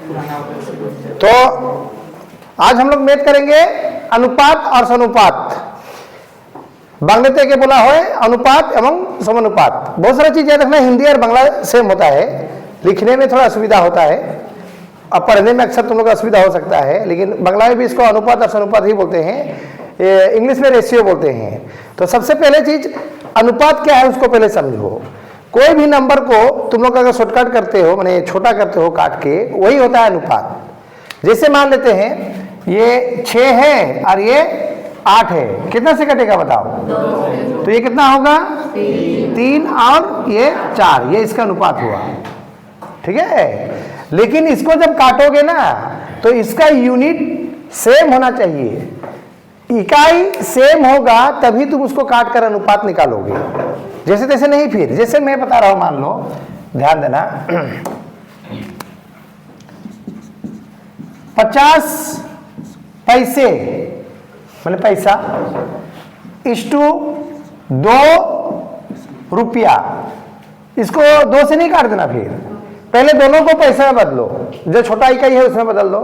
तो आज हम लोग मैथ करेंगे अनुपात और समानुपात। बांग्लाते के बोला है अनुपात एवं समानुपात। बहुत सारी चीज याद रखना, हिंदी और बांग्ला सेम होता है, लिखने में थोड़ा असुविधा होता है, अब पढ़ने में अक्सर तुम लोग का असुविधा हो सकता है, लेकिन बांग्ला में भी इसको अनुपात और समानुपात ही बोलते हैं, इंग्लिश में रेशियो बोलते हैं। तो सबसे पहले चीज अनुपात क्या है उसको पहले समझो। कोई भी नंबर को तुम लोग अगर शॉर्टकट करते हो, माने छोटा करते हो काट के, वही होता है अनुपात। जैसे मान लेते हैं ये 6 है और ये 8 है, कितना से कटेगा बताओ? 2। तो ये कितना होगा? 3 और ये 4, ये इसका अनुपात हुआ, ठीक है। लेकिन इसको जब काटोगे ना तो इसका यूनिट सेम होना चाहिए, इकाई सेम होगा तभी तुम उसको काट कर अनुपात निकालोगे, जैसे तैसे नहीं। फिर जैसे मैं बता रहा हूं, मान लो, ध्यान देना, 50 पैसे मतलब पैसा इस्टू 2 रुपया, इसको 2 से नहीं काट देना, फिर पहले दोनों को पैसा में बदलो, जो छोटा इकाई है उसमें बदल दो।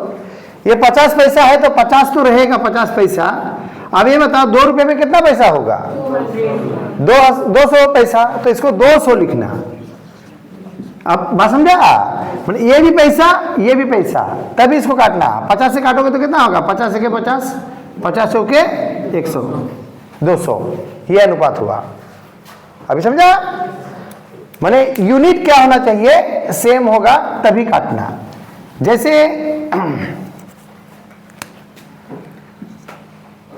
ये 50 पैसा है तो 50 तो रहेगा 50 पैसा। अब ये बताओ 2 रुपये में कितना पैसा होगा? 200 पैसा, तो इसको 200 लिखना। अब बात समझा? मतलब ये भी पैसा ये भी पैसा, तभी इसको काटना। 50 से काटोगे तो कितना होगा? 50 के 50, 50 के 100, 200, ये अनुपात हुआ। अभी समझा? माने यूनिट क्या होना चाहिए? सेम होगा तभी काटना। जैसे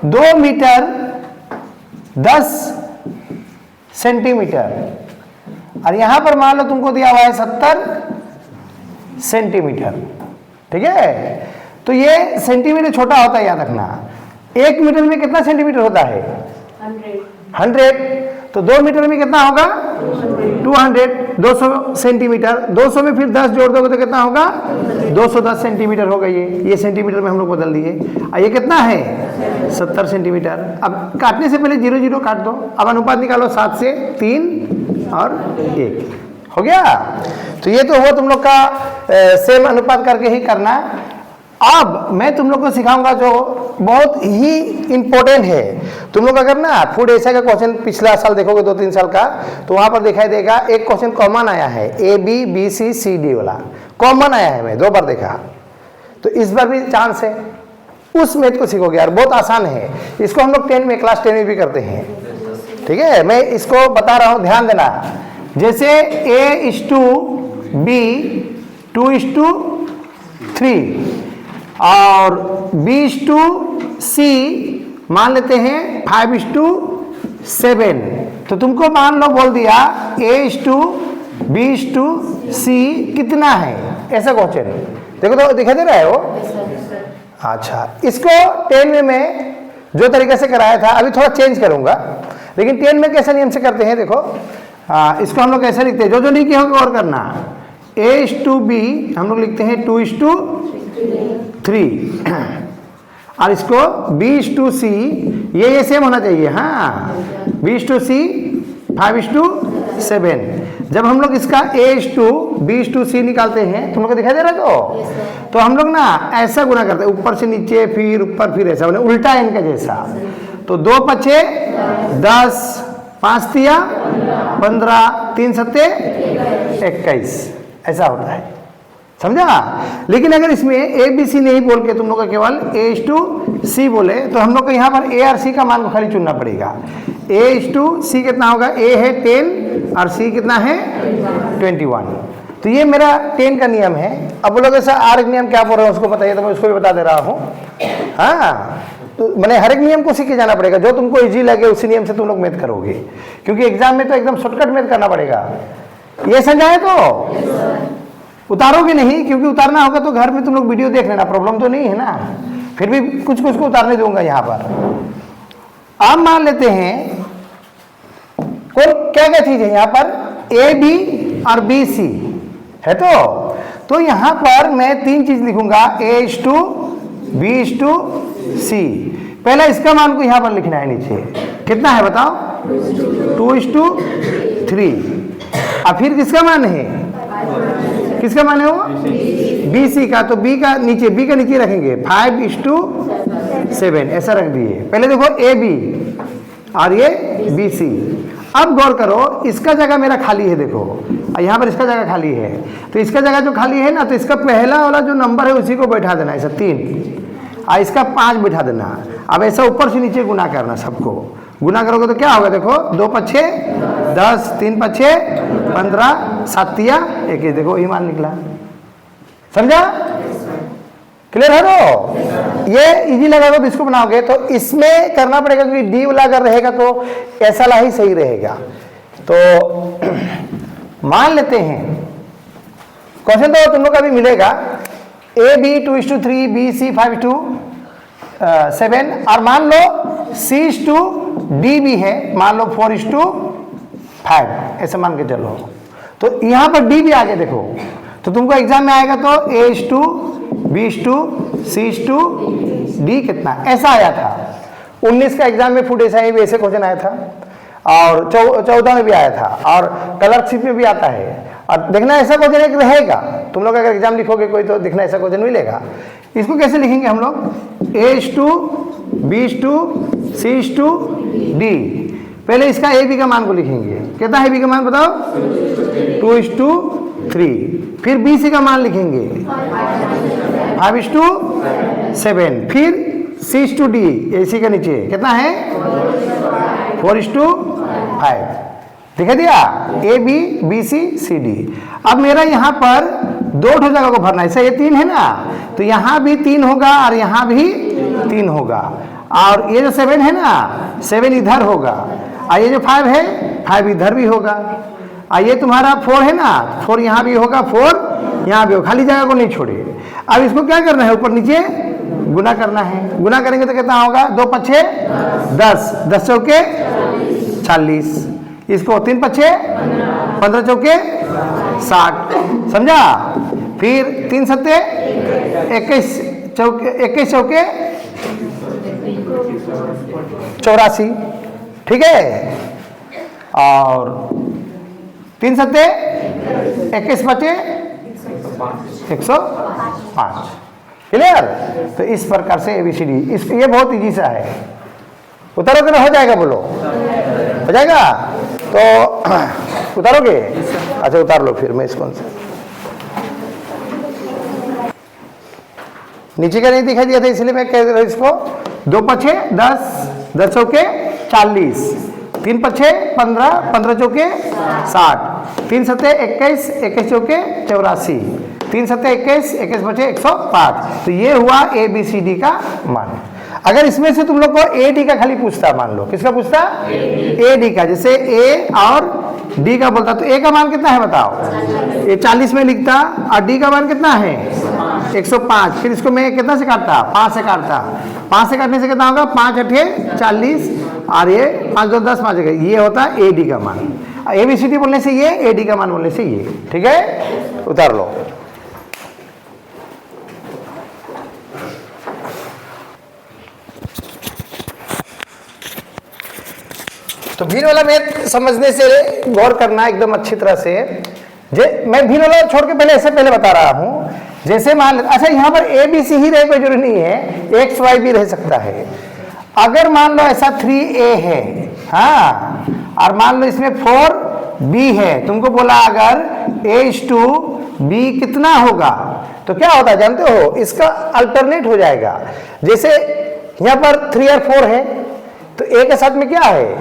2 मीटर 10 सेंटीमीटर, और यहां पर मान लो तुमको दिया हुआ है 70 सेंटीमीटर, ठीक है। तो ये सेंटीमीटर छोटा होता है, याद रखना। 1 मीटर में कितना सेंटीमीटर होता है? 100। तो 2 मीटर में कितना होगा? 200। 200 सेंटीमीटर, 200 में फिर 10 जोड़ दोगे तो कितना होगा? 210 सेंटीमीटर होगा। ये सेंटीमीटर में हम लोग बदल दिए। और ये कितना है? 70 सेंटीमीटर। अब काटने से पहले 0 0 काट दो। अब अनुपात निकालो, 7 से 3 और 1 हो गया। तो ये तो हुआ तुम लोग का सेम अनुपात करके ही करना। अब मैं तुम लोग को सिखाऊंगा जो बहुत ही इंपॉर्टेंट है। तुम लोग अगर ना फूड एशिया का क्वेश्चन पिछला साल देखोगे 2-3 साल का, तो वहां पर दिखाई देगा एक क्वेश्चन कॉमन आया है, ABBCCD वाला कॉमन आया है, मैं 2 बार देखा। तो इस बार भी चांस है, उस मैथ को सीखोगे यार, बहुत आसान है। इसको हम लोग 10 में, क्लास 10 में भी करते हैं, ठीक है। मैं इसको बता रहा हूं, ध्यान देना। जैसे A:B 2:3 और B:C मान लेते हैं 5:7। तो तुमको मान लो बोल दिया A:B:C कितना है, ऐसा क्वेश्चन। देखो तो दिखाई दे रहा है वो? अच्छा, इसको 10 में मैं जो तरीके से कराया था अभी थोड़ा चेंज करूंगा, लेकिन 10 में कैसे नियम से करते हैं देखो। इसको हम लोग कैसे लिखते हैं, जो नहीं किया होगा और करना। A:B हम लोग लिखते हैं 2:3 और इसको B:C, ये सेम होना चाहिए। हाँ, B:C 5:7। जब हम लोग इसका A:B:C निकालते हैं, तुम लोग को दिखाई दे रहा है? तो हम लोग ना ऐसा गुना करते हैं, ऊपर से नीचे फिर ऊपर फिर ऐसा, मतलब उल्टा इनका जैसा। तो 2 5 10, 5 3 15, 3 7 21, ऐसा होता है, समझा? लेकिन अगर इसमें ABC नहीं बोल के तुम लोग का केवल A:C बोले, तो हम लोग को यहाँ पर A और C का मान को खाली चुनना पड़ेगा। A:C कितना होगा? A है 10 और C कितना है? 21। तो ये मेरा 10 का नियम है। अब वो लोग ऐसा आर नियम क्या बोल रहे हैं उसको बताइए, तो मैं उसको भी बता दे रहा हूँ। हाँ, तो मैंने हर एक नियम को सीखे जाना पड़ेगा, जो तुमको इजी लगे उसी नियम से तुम लोग मैथ करोगे, क्योंकि एग्जाम में तो एकदम शॉर्टकट मैथ करना पड़ेगा। ये समझाए तो उतारोगे नहीं, क्योंकि उतारना होगा तो घर में तुम लोग वीडियो देख लेना, प्रॉब्लम तो नहीं है ना। फिर भी कुछ कुछ को उतारने दूंगा यहाँ पर। अब मान लेते हैं कौन क्या क्या चीज है यहाँ पर, AB और BC है। तो यहाँ पर मैं 3 चीज लिखूंगा, A:B:C। पहला इसका मान को यहाँ पर लिखना है नीचे, कितना है बताओ? 2:3। और फिर किसका मान है? किसका मान है वो? BC का। तो B का नीचे रखेंगे 5:7 ऐसा रख दिए। पहले देखो AB और ये BC। अब गौर करो, इसका जगह मेरा खाली है, देखो यहाँ पर इसका जगह खाली है, तो इसका जगह जो खाली है ना, तो इसका पहला वाला जो नंबर है उसी को बैठा देना, ऐसा 3, और इसका 5 बैठा देना। अब ऐसा ऊपर से नीचे गुना करना, सबको गुना करोगे तो क्या होगा? देखो 2 पच्छे 10, 3 पच्छे 15, 7 या 21, देखो ये मान निकला। समझा? क्लियर है? तो ये इजी लगेगा तो इसको बनाओगे, तो इसमें करना पड़ेगा क्योंकि डी वाला अगर रहेगा तो ऐसा ला ही सही रहेगा। तो मान लेते हैं क्वेश्चन तो तुम लोग का भी मिलेगा, AB 2:3, BC 5:7, और मान लो C:D भी है, मान लो 4:5, ऐसे मान के चलो। तो यहां पर D भी आगे देखो, तो तुमको एग्जाम में आएगा तो A:2, B:2, C:2, D कितना ऐसा आया था। 19 का एग्जाम में फूड ऐसा ही वैसे क्वेश्चन आया था, और 14 में भी आया था, और क्लर्कशिप में भी आता है। और देखना ऐसा क्वेश्चन एक रहेगा, तुम लोग अगर एग्जाम लिखोगे कोई तो देखना ऐसा क्वेश्चन मिलेगा। इसको कैसे लिखेंगे हम लोग? A:2, B:2, C:2, D। पहले इसका AB का मान को लिखेंगे, कितना है AB का मान बताओ? 2:3। फिर BC का मान लिखेंगे 5:7, फिर C:D, AC का नीचे कितना है? 4:5। दिखा दिया? AB, BC, CD। अब मेरा यहाँ पर 2 जगह को भरना है, ऐसा ये 3 है ना, तो यहाँ भी 3 होगा और यहाँ भी 3 होगा, और ये जो 7 है ना, 7 इधर होगा, और ये जो 5 है, 5 इधर भी होगा, और ये तुम्हारा 4 है ना, 4 यहाँ भी होगा, 4 यहाँ भी होगा, खाली जगह को नहीं छोड़िए। अब इसको क्या करना है? ऊपर नीचे गुना करना है। गुना करेंगे तो कितना होगा? 2 पच्छे 10, 10 चौके 40, इसको 3 पच्छे 15 चौके 60। समझा? फिर 3 सत्ते 21 चौके 84, ठीक है, और 3 सत्ते 21 बचे 105। क्लियर? तो इस प्रकार से ABCD, ये बहुत इजी सा है। उतारोगे ना हो जाएगा? बोलो हो जाएगा? तो उतारोगे? अच्छा उतार लो, फिर मैं इसको नीचे का नहीं दिखाई दिया था इसलिए मैं कह रहा हूं इसको। 2 पच्छे 10, 10 चौके 40, 3 पच्छे 15, 15 चौके 60, 3 सत्ते 21, 21 चौके 84, 3 सत्ते 21, 21 पच्छे 105। तो ये हुआ ABCD का मान। अगर इसमें से तुम लोग को AD का खाली पूछता, मान लो किसका पूछता? AD का। जैसे A और D का बोलता, तो A का मान कितना है बताओ? ये 40 में लिखता, और D का मान कितना है? 105। फिर इसको मैं कितना से काटता? 5 से काटता। 5 से काटने से कितना होगा? 5 8 40, और ये 5 2 10, 5 ये होता है AD का मान। ABCD बोलने से ये, AD का मान बोलने से ये। ठीक है, उतार लो। तो भिन्न वाला मैथ समझने से गौर करना एकदम अच्छी तरह से। मैं भिन्न वाला छोड़ के पहले बता रहा हूं। जैसे मान, अच्छा यहाँ पर ABC ही रहे, कोई जरूरी नहीं है, XY भी रह सकता है। अगर मान लो ऐसा 3A है, हाँ, और मान लो इसमें 4B है, तुमको बोला अगर A:B कितना होगा, तो क्या होता है जानते हो? इसका अल्टरनेट हो जाएगा। जैसे यहाँ पर 3 और 4 है, तो A के साथ में क्या है?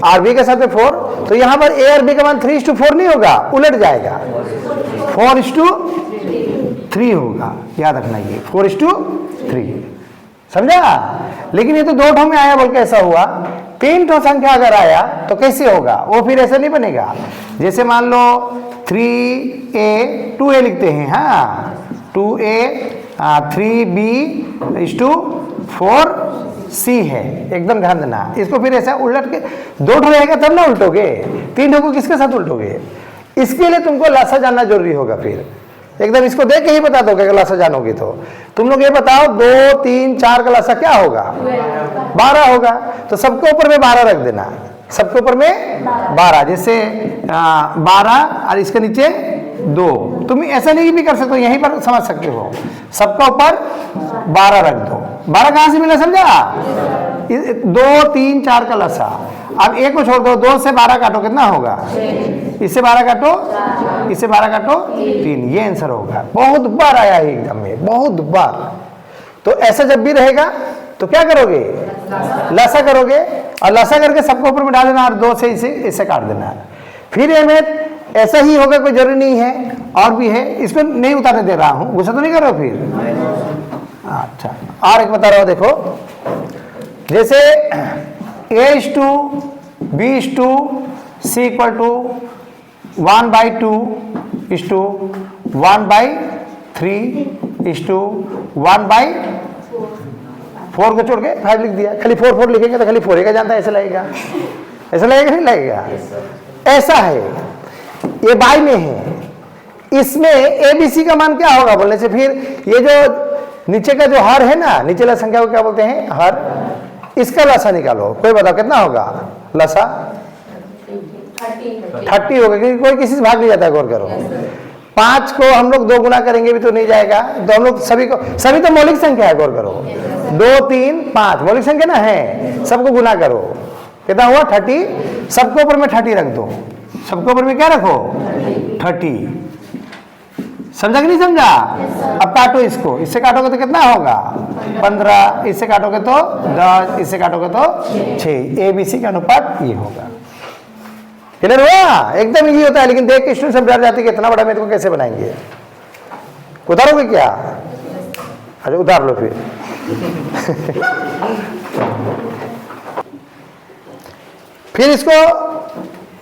और B के साथ में 4, तो यहाँ पर A और B का मान 3:4 नहीं होगा, उलट जाएगा, 4:3 होगा। याद रखना ये 4:3। समझा? लेकिन ये तो 2 ठो में आया बोल के ऐसा हुआ। 3 ठो संख्या अगर आया तो कैसे होगा? वो फिर ऐसा नहीं बनेगा। जैसे मान लो 3A 2A लिखते हैं, हाँ, 2A 3B:4C है। एकदम ध्यान देना इसको। फिर ऐसा उलट के 2 ठो रहेगा तब ना उल्टोगे, 3 ठो को किसके साथ उल्टोगे? इसके लिए तुमको लासा जानना जरूरी होगा। फिर एकदम इसको देख के ही बता दोगे अगर लासा जानोगे तो। तुम लोग ये बताओ 2 3 4 का लासा क्या होगा? 12 होगा। तो सबके ऊपर में 12 रख देना, सबके ऊपर में 12। जैसे 12 और इसके नीचे 2, तुम ऐसा नहीं भी कर सकते हो, यहीं पर समझ सकते हो, सबका ऊपर 12 रख दो। 12 कहां से मिला समझा? 2 3 4 का लसा। अब एक को छोड़ दो, 2 से 12 काटो कितना होगा? इससे 12 काटो, इससे 12 काटो 3, ये आंसर होगा। बहुत बार आया है एग्जाम में, बहुत बार। तो ऐसा जब भी रहेगा तो क्या करोगे? लसा करोगे, और लसा करके सबको ऊपर में डाल देना, और 2 से इसे काट देना। फिर ये में ऐसा ही होगा, कोई जरूरी नहीं है, और भी है, इसको नहीं उतारने दे रहा हूं, गुस्सा तो नहीं करो फिर। अच्छा, और एक बता रहा हूं, देखो जैसे A:2 B:2 C = 1/2 1/3 1/4 को छोड़ के 5 लिख दिया। खाली 4 4 लिखेंगे तो खाली 4 का जानता है, ऐसा लगेगा, ऐसा लगेगा नहीं लगेगा? ऐसा है, ये बाई में है, इसमें ABC का मान क्या होगा बोलने से, फिर ये जो नीचे का जो हर है ना, निचला संख्या को क्या बोलते हैं? हर। इसका लसा निकालो, कोई बताओ कितना होगा लसा? 30 होगा, क्योंकि कोई किसी से भाग नहीं जाता है, गौर करो। 5 को हम लोग 2 गुना करेंगे भी तो नहीं जाएगा, तो हम लोग सभी तो मौलिक संख्या है, गौर करो। 2 3 5 मौलिक संख्या ना है, सबको गुना करो, कितना हुआ? 30। सबके ऊपर में 30 रख दो, सबके ऊपर में क्या रखो? 30। समझा कि नहीं समझा? अब काटो इसको, इससे काटोगे तो कितना होगा? 15, इससे काटोगे तो 10, इससे काटोगे तो 6। ABC का अनुपात ये होगा। क्लियर हुआ? एकदम इजी होता है, लेकिन देख के स्टूडेंट सब डर जाते हैं कि इतना बड़ा मैथ को कैसे बनाएंगे। उतारोगे क्या? अच्छा उतार लो फिर। फिर इसको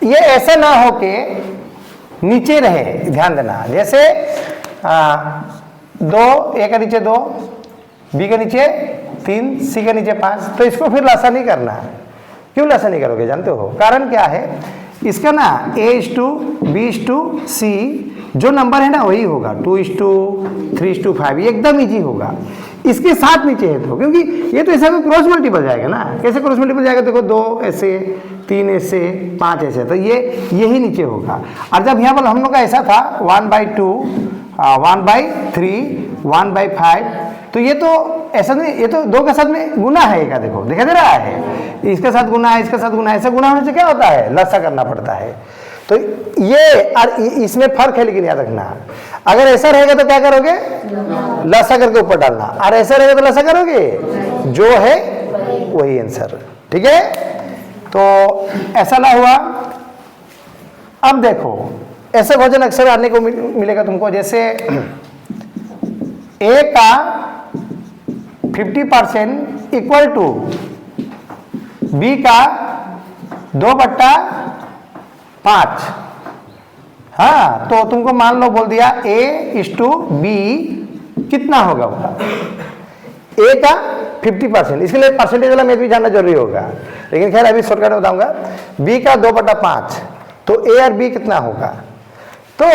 ये ऐसा ना हो के नीचे रहे, ध्यान देना। जैसे 2, A के नीचे 2, B के नीचे 3, C के नीचे 5, तो इसको फिर लसा नहीं करना। क्यों लसा नहीं करोगे जानते हो? कारण क्या है इसका ना? A:2 B:2 C जो नंबर है ना वही होगा, 2:2 3:5, ये एकदम इजी होगा। इसके साथ नीचे है तो, क्योंकि ये तो ऐसा क्रॉस मल्टीपल जाएगा ना। कैसे क्रॉस मल्टीपल जाएगा? देखो 2 ऐसे, 3 ऐसे, 5 ऐसे, तो ये यही नीचे होगा। और जब यहाँ पर हम लोग का ऐसा था 1/2 1/3 1/5, तो ये तो ऐसा नहीं, ये तो 2 के साथ में गुना है का, देखो दिखाई दे रहा है, इसके साथ गुना है, इसके साथ गुना है। ऐसा गुना होने से क्या होता है? लसा करना पड़ता है। तो ये और इसमें फर्क है, लेकिन याद रखना, अगर ऐसा रहेगा तो क्या करोगे? लसा करके ऊपर डालना, और ऐसा रहेगा तो लसा करोगे, जो है वही आंसर। ठीक है, तो ऐसा ना हुआ। अब देखो ऐसे भोजन अक्सर आने को मिलेगा तुमको, जैसे A का 50% इक्वल टू B का 2/5। हाँ, तो तुमको मान लो बोल दिया A:B कितना होगा? A का 50%, इसके लिए परसेंटेज वाला मैथ भी जानना जरूरी होगा, लेकिन खैर अभी शॉर्टकट में बताऊंगा। B का 2/5, तो A और B कितना होगा? तो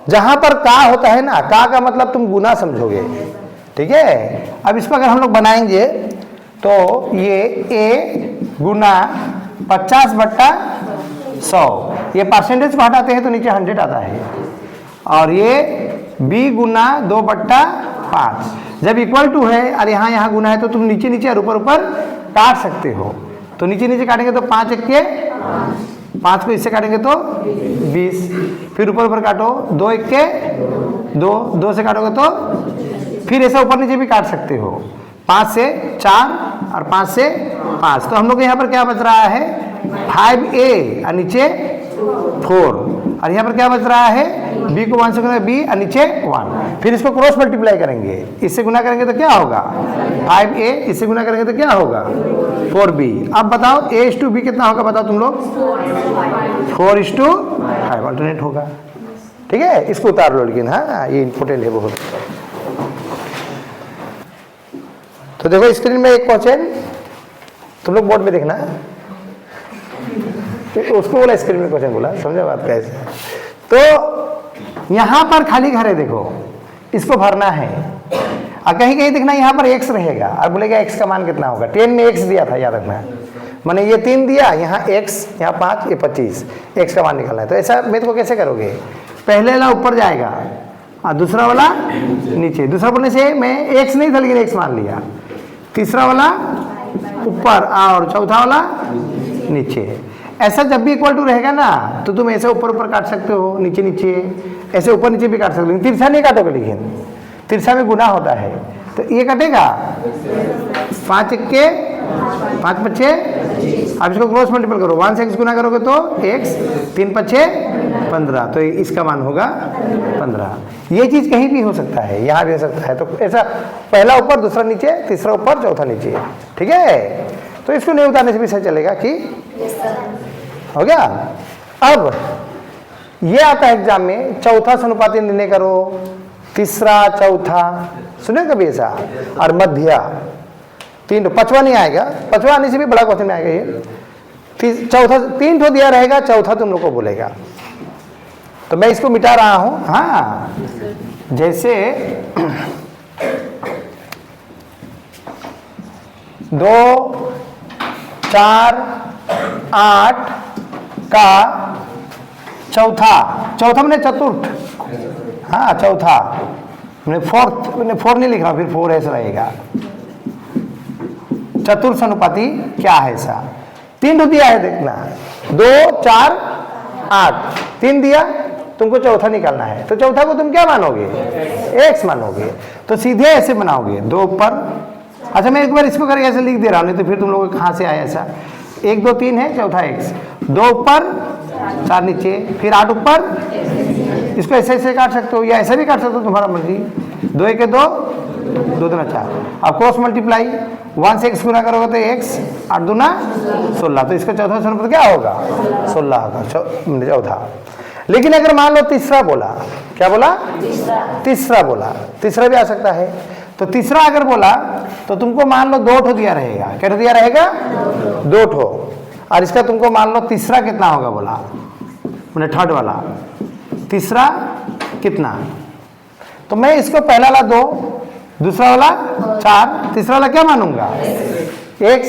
जहां पर का होता है ना, का मतलब तुम गुना समझोगे। ठीक है, अब इसको अगर हम लोग बनाएंगे तो ये A गुना 50/100, ये परसेंटेज को हटाते हैं तो नीचे 100 आता है, और ये B गुना 2/5 जब इक्वल टू है, और यहाँ गुना है, तो तुम नीचे नीचे और ऊपर ऊपर काट सकते हो। तो नीचे नीचे काटेंगे तो 5 1 के 5 को इससे काटेंगे तो 20, फिर ऊपर ऊपर काटो, 2 1 के 2, 2 से काटोगे तो फिर ऐसा ऊपर नीचे भी काट सकते हो, 5 से 4 और 5 से 5। तो हम लोग यहाँ पर क्या बच रहा है? 5A और नीचे 4, और यहाँ पर क्या बच रहा है? B को 1 से गुना B और नीचे 1। फिर इसको क्रॉस मल्टीप्लाई करेंगे, इससे गुना करेंगे तो क्या होगा? 5A, इससे गुना करेंगे तो क्या होगा? 4B। अब बताओ A:B कितना होगा? बताओ तुम लोग। 4:5 अल्टरनेट होगा। ठीक है, इसको उतार लो, लेकिन हाँ ये इंपॉर्टेंट है बहुत। तो देखो स्क्रीन में एक क्वेश्चन, तुम लोग बोर्ड में देखना, तो उसको बोला स्क्रीन में क्वेश्चन बोला, समझे बात कैसे? तो यहां पर खाली घर है, देखो इसको भरना है, और कहीं कहीं देखना यहाँ पर x रहेगा, और बोलेगा x का मान कितना होगा? 10 में x दिया था, याद रखना। मैंने ये 3 दिया, यहाँ x, यहाँ 5, ये 25, x का मान निकालना है। तो ऐसा मैथ को कैसे करोगे? पहले वाला ऊपर जाएगा और दूसरा वाला नीचे। दूसरा बोलने से मैं x नहीं था लेकिन x मान लिया। तीसरा वाला ऊपर और चौथा वाला नीचे। ऐसा जब भी इक्वल टू रहेगा ना तो तुम ऐसे ऊपर ऊपर काट सकते हो, नीचे नीचे, ऐसे ऊपर नीचे भी काट सकते हो। तिरछा नहीं काटोगे, लेकिन तिरछा में गुना होता है। तो ये कटेगा 5 के 5 पच्चे, आप इसको क्रॉस मल्टीपल करो, 1 से x गुना करोगे तो x, 3 पच्चे 15, तो इसका मान होगा 15। ये चीज कहीं भी हो सकता है, यहाँ भी हो सकता है। तो ऐसा पहला ऊपर, दूसरा नीचे, तीसरा ऊपर, चौथा नीचे, ठीक है। तो इसको नहीं उतारने से भी सही चलेगा कि हो गया। अब ये आता है एग्जाम में, चौथा समानुपाती निर्णय करो, तीसरा चौथा, सुने कभी ऐसा, और मध्य, तीन, पांचवा नहीं आएगा, पांचवा आने से भी बड़ा क्वेश्चन में आएगा ये। चौथा 3 ठो दिया रहेगा, चौथा तुम लोग को बोलेगा। तो मैं इसको मिटा रहा हूं। हाँ, जैसे 2, 4, 8 का चौथा, चौथा मैंने चतुर्थ, हाँ चौथा, मैंने फोर नहीं लिख रहा, फिर 4 ऐसा रहेगा। चतुर्थ अनुपाती क्या है ऐसा? 3 तो दिया है, देखना 2, 4, 8, 3 दिया, तुमको चौथा निकालना है। तो चौथा को तुम क्या मानोगे? x मानोगे। तो सीधे ऐसे बनाओगे, 2 ऊपर। अच्छा मैं एक बार इसको करके ऐसे लिख दे रहा हूं, नहीं तो फिर तुम लोगों को कहां से आया ऐसा। 1, 2, 3 है, चौथा x, 2 ऊपर 4 नीचे, फिर 8 ऊपर। इसको ऐसे ऐसे काट सकते हो या ऐसे भी काट सकते हो, तुम्हारा मर्जी। 2 1 2, 2 दूना 4। अब क्रॉस मल्टीप्लाई, 1 से x गुना करोगे तो x, 8 दूना 16। तो इसका चौथा समानुपात क्या होगा? 16 होगा, चौथा। लेकिन अगर मान लो तीसरा बोला, क्या बोला? तीसरा बोला, तीसरा भी आ सकता है। तो तीसरा अगर बोला तो तुमको मान लो 2 ठो दिया रहेगा। क्या दिया रहेगा? 2 ठो। और इसका तुमको मान लो तीसरा कितना होगा बोला, मैंने थर्ड वाला, तीसरा कितना? तो मैं इसको पहला वाला 2, दूसरा वाला 4, तीसरा वाला क्या मानूंगा? x।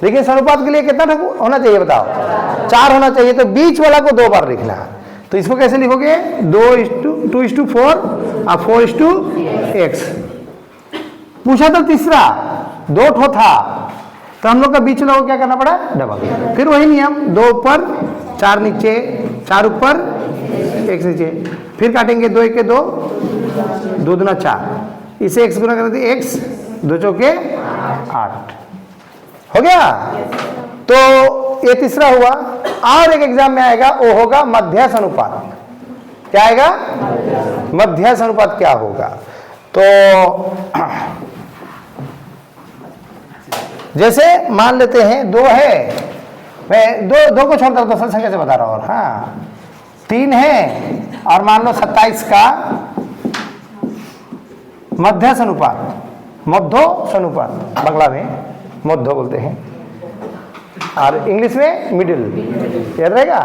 लेकिन समानुपात के लिए कितना होना चाहिए बताओ? 4 होना चाहिए। तो बीच वाला को 2 बार लिखना। तो इसको कैसे लिखोगे? 2:2:4 और 4:x। पूछा तो तीसरा 2 ठो था, तो हम लोग का बीच वाला को क्या करना पड़ा? डबल। फिर वही नियम, 2 ऊपर 4 नीचे, 4 ऊपर x नीचे, फिर काटेंगे 2 1 2, 2 दूना 4, इसे x गुना कर देते x, 2 चौके 8। हो गया। तो ये तीसरा हुआ। और एक एग्जाम में आएगा, वो होगा मध्यस्थ अनुपात। क्या आएगा? मध्यस्थ अनुपात क्या होगा? तो जैसे मान लेते हैं 2 है, मैं दो को छोड़कर दूसरा संख्या से बता रहा हूं। हाँ, 3 है और मान लो 27 का मध्यस्थ अनुपात, मध्य अनुपात, बांग्ला में मध्य बोलते हैं और इंग्लिश में मिडिल, याद रहेगा।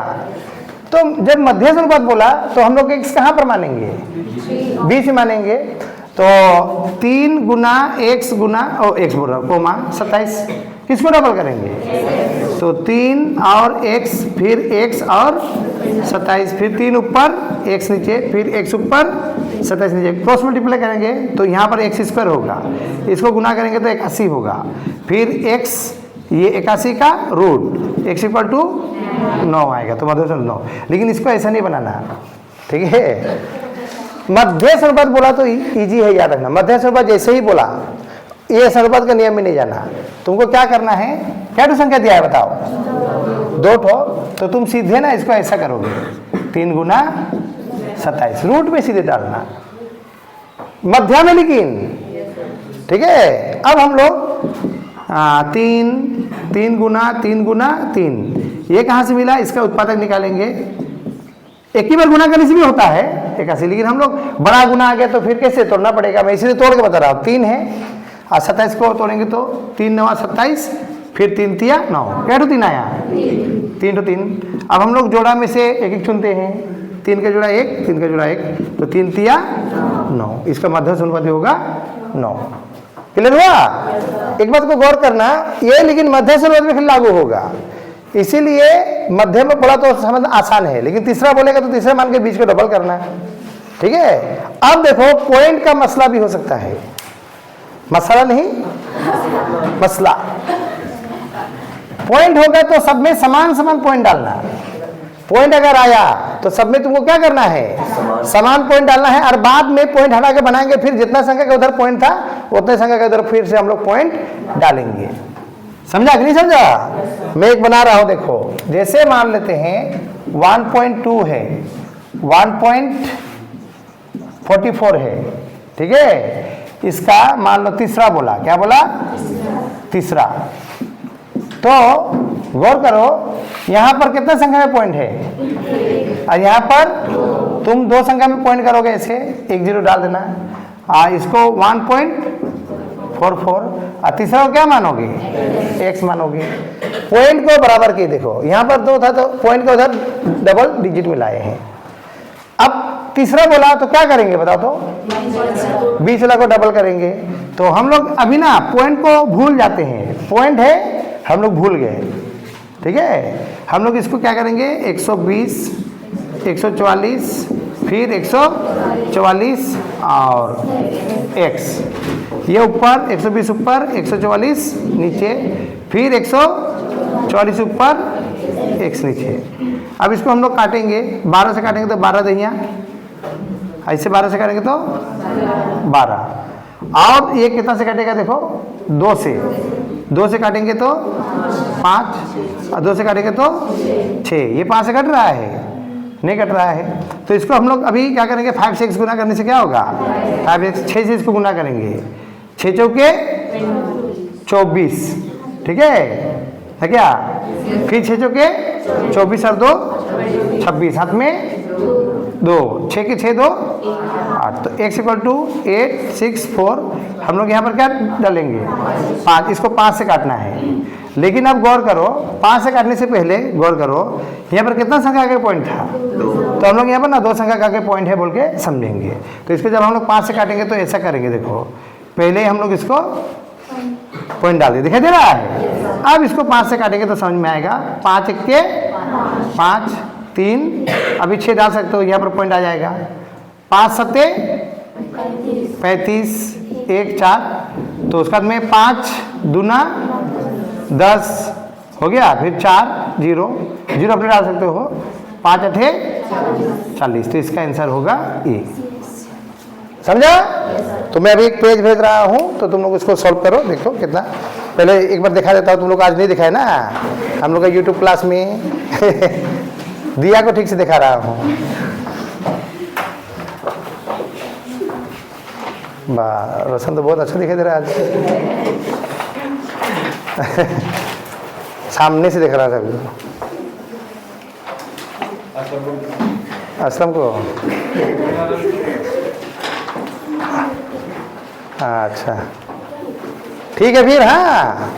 तो जब मध्यस्थ अनुपात बोला तो हम लोग x कहां पर मानेंगे? b से मानेंगे। तो 3 गुना x गुना x बोल रहा हूं, कोमा 27, किसको डबल करेंगे? तो 3 और x, फिर x और 27, फिर 3 ऊपर x नीचे, फिर x ऊपर 27 नीचे। क्रॉस मल्टीप्लाई करेंगे तो यहाँ पर x² होगा, इसको गुना करेंगे तो 81 होगा, फिर x, ये 81 का रूट, x = 9 आएगा। तो मध्यस्थ 9। लेकिन इसको ऐसा नहीं बनाना, ठीक है। मध्यस्थ अनुपात बोला तो इजी है, याद रखना। मध्यस्थ अनुपात जैसे ही बोला, ये अनुपात का नियम में नहीं जाना। तुमको क्या करना है? क्या तो संख्या दिया है बताओ? 2 ठो। तो तुम सीधे ना इसको ऐसा करोगे, 3 गुना 27, रूट में सीधे डालना, मध्य में, लेकिन ठीक है। अब हम लोग 3 गुना 3 गुना 3, ये कहाँ से मिला? इसका उत्पादक निकालेंगे। एक ही बार गुना करने से भी होता है 81, लेकिन हम लोग बड़ा गुना आ गया तो फिर कैसे तोड़ना पड़ेगा, मैं इसीलिए तोड़ के बता रहा हूँ। 3 है और 27 को तोड़ेंगे तो 3 9 27, फिर 3 3 9, क्या 3 आया? 3 तो 3। अब हम लोग जोड़ा में से एक एक चुनते हैं, 3 का जोड़ा 1, 3 का जोड़ा 1, तो 3 3 9, इसका मध्यस्थ अनुपात होगा 9। क्लियर हुआ? एक बात को गौर करना, ये लेकिन मध्यस्थ अनुपात में फिर लागू होगा। इसीलिए मध्य में बोला तो समझ आसान है, लेकिन तीसरा बोलेगा तो तीसरे मान के बीच को डबल करना है। ठीक है, अब देखो पॉइंट का मसला भी हो सकता है, मसला नहीं मसला। पॉइंट होगा तो सब में समान समान पॉइंट डालना। पॉइंट अगर आया तो सब में तुमको क्या करना है, समान पॉइंट डालना है, और बाद में पॉइंट हटा के बनाएंगे, फिर जितना संख्या का उधर पॉइंट था उतने संख्या का उधर फिर से हम लोग पॉइंट डालेंगे। समझा कि नहीं समझा? मैं एक बना रहा हूं, देखो जैसे मान लेते हैं 1.2 है, 1.44 है, ठीक है, इसका मान लो तीसरा बोला, क्या बोला, तीसरा। तो गौर करो यहां पर कितना संख्या में पॉइंट है, और यहां पर तुम दो संख्या में पॉइंट करोगे, ऐसे 1 0 डाल देना, इसको 1.44, और तीसरा को क्या मानोगे, x मानोगे। पॉइंट को बराबर की, देखो यहां पर 2 था तो पॉइंट को उधर डबल डिजिट में लाए हैं। अब तीसरा बोला तो क्या करेंगे बताओ, तो बीच वाला को डबल करेंगे। तो हम लोग अभी ना पॉइंट को भूल जाते हैं, पॉइंट है हम लोग भूल गए, ठीक है। हम लोग इसको क्या करेंगे, 120, 144, फिर 144 और x, ये ऊपर 120 ऊपर, 144 नीचे, फिर 144 ऊपर, x नीचे। अब इसको हम लोग काटेंगे, 12 से काटेंगे तो 12 दहिया, ऐसे 12 से काटेंगे तो 12, और ये कितना से काटेगा, देखो 2 से, 2 से काटेंगे तो 5, और 2 से काटेंगे तो 6, ये 5 से कट रहा है, नहीं कट रहा है। तो इसको हम लोग अभी क्या करेंगे, 5 से x गुना करने से क्या होगा, 5x, 6 से इसको गुना करेंगे, 6 चौके 24, ठीक है क्या, फिर 6 चौके 24 और 2 26, हाथ में 2, 6 के 6 2 8, तो x = 8 6 4, हम लोग यहाँ पर क्या डालेंगे, 5, इसको 5 से काटना है। लेकिन अब गौर करो, 5 से काटने से पहले गौर करो यहाँ पर कितना संख्या का पॉइंट था, तो हम लोग यहाँ पर ना 2 संख्या का पॉइंट है बोल के समझेंगे। तो इसको जब हम लोग 5 से काटेंगे तो ऐसा करेंगे, देखो पहले हम लोग इसको पॉइंट डाल दिए, दिखाई दे रहा है। अब इसको 5 से काटेंगे तो समझ में आएगा, 5 1 के 5 3, अभी 6 डाल सकते हो, यहाँ पर पॉइंट आ जाएगा, 5 7 35, 1 4, तो उसके बाद में 5 दूना 10 हो गया, फिर 4 0 0 अपने डाल सकते हो, 5 8 40, तो इसका आंसर होगा ए। समझा? तो मैं अभी एक पेज भेज रहा हूँ, तो तुम लोग इसको सॉल्व करो, देखो कितना। पहले एक बार दिखा देता हूँ, तुम लोग आज नहीं दिखाए ना, हम लोग का यूट्यूब क्लास में दिया को ठीक से दिखा रहा हूँ। वाह, रोशन तो बहुत अच्छा दिखाई दे रहा है आज। सामने से दिख रहा था अभी असलम को। अच्छा ठीक है फिर, हाँ